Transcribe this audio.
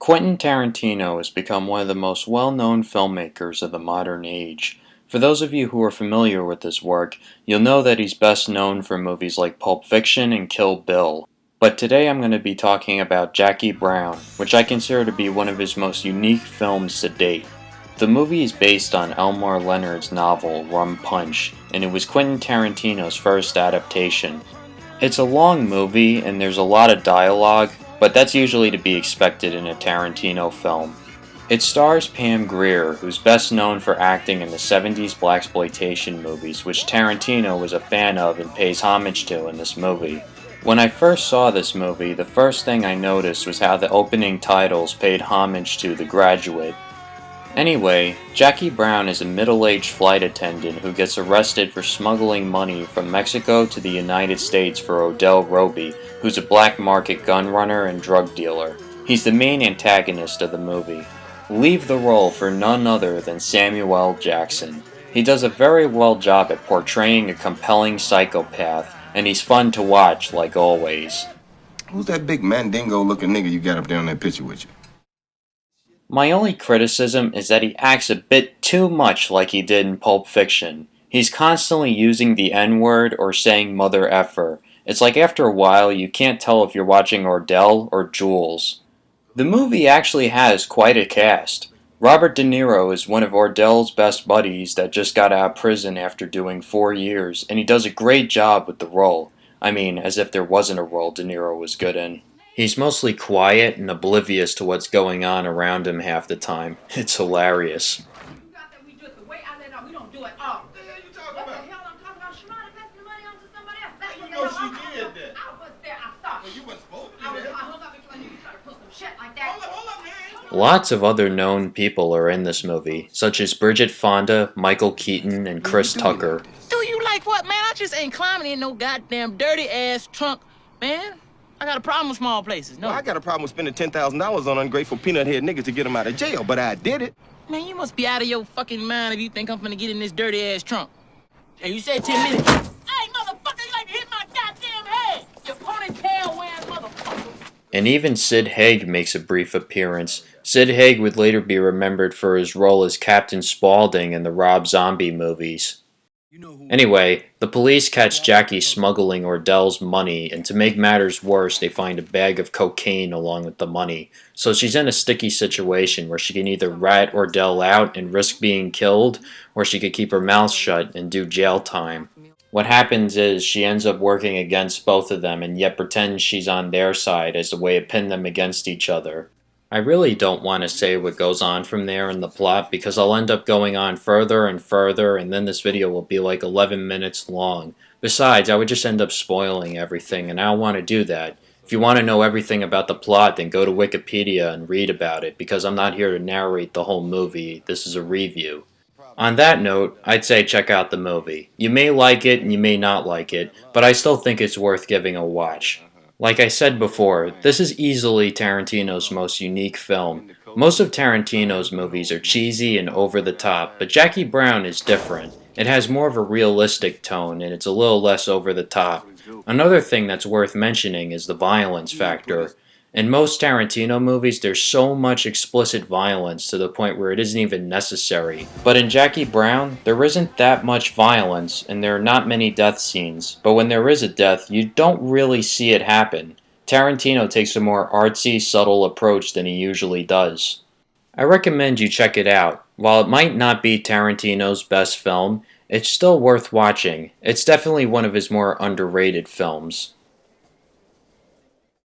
Quentin Tarantino has become one of the most well-known filmmakers of the modern age. For those of you who are familiar with his work, you'll know that he's best known for movies like Pulp Fiction and Kill Bill. But today I'm going to be talking about Jackie Brown, which I consider to be one of his most unique films to date. The movie is based on Elmore Leonard's novel Rum Punch, and it was Quentin Tarantino's first adaptation. It's a long movie and there's a lot of dialogue, but that's usually to be expected in a Tarantino film. It stars Pam Grier, who's best known for acting in the 70s blaxploitation movies, which Tarantino was a fan of and pays homage to in this movie. When I first saw this movie, the first thing I noticed was how the opening titles paid homage to The Graduate. Anyway, Jackie Brown is a middle-aged flight attendant who gets arrested for smuggling money from Mexico to the United States for Odell Roby, who's a black market gun runner and drug dealer. He's the main antagonist of the movie. Leave the role for none other than Samuel L. Jackson. He does a very well job at portraying a compelling psychopath, and he's fun to watch like always. Who's that big mandingo-looking nigga you got up there in that picture with you? My only criticism is that he acts a bit too much like he did in Pulp Fiction. He's constantly using the N-word or saying mother effer. It's like after a while you can't tell if you're watching Ordell or Jules. The movie actually has quite a cast. Robert De Niro is one of Ordell's best buddies that just got out of prison after doing 4 years, and he does a great job with the role. I mean, as if there wasn't a role De Niro was good in. He's mostly quiet and oblivious to what's going on around him half the time. It's hilarious. Lots of other known people are in this movie, such as Bridget Fonda, Michael Keaton, and Chris Tucker. Do you like what, man? I just ain't climbing in no goddamn dirty-ass trunk, man. I got a problem with small places, no. Well, I got a problem with spending $10,000 on ungrateful peanut-head niggas to get them out of jail, but I did it. Man, you must be out of your fucking mind if you think I'm finna get in this dirty-ass trunk. Hey, you said 10 minutes. Hey, motherfucker, you like to hit my goddamn head! You ponytail-wearing motherfucker! And even Sid Haig makes a brief appearance. Sid Haig would later be remembered for his role as Captain Spaulding in the Rob Zombie movies. Anyway, the police catch Jackie smuggling Ordell's money, and to make matters worse, they find a bag of cocaine along with the money. So she's in a sticky situation where she can either rat Ordell out and risk being killed, or she could keep her mouth shut and do jail time. What happens is she ends up working against both of them and yet pretends she's on their side as a way to pin them against each other. I really don't want to say what goes on from there in the plot because I'll end up going on further and further and then this video will be like 11 minutes long. Besides, I would just end up spoiling everything and I don't want to do that. If you want to know everything about the plot, then go to Wikipedia and read about it because I'm not here to narrate the whole movie. This is a review. On that note, I'd say check out the movie. You may like it and you may not like it, but I still think it's worth giving a watch. Like I said before, this is easily Tarantino's most unique film. Most of Tarantino's movies are cheesy and over the top, but Jackie Brown is different. It has more of a realistic tone and it's a little less over the top. Another thing that's worth mentioning is the violence factor. In most Tarantino movies, there's so much explicit violence to the point where it isn't even necessary. But in Jackie Brown, there isn't that much violence and there are not many death scenes. But when there is a death, you don't really see it happen. Tarantino takes a more artsy, subtle approach than he usually does. I recommend you check it out. While it might not be Tarantino's best film, it's still worth watching. It's definitely one of his more underrated films.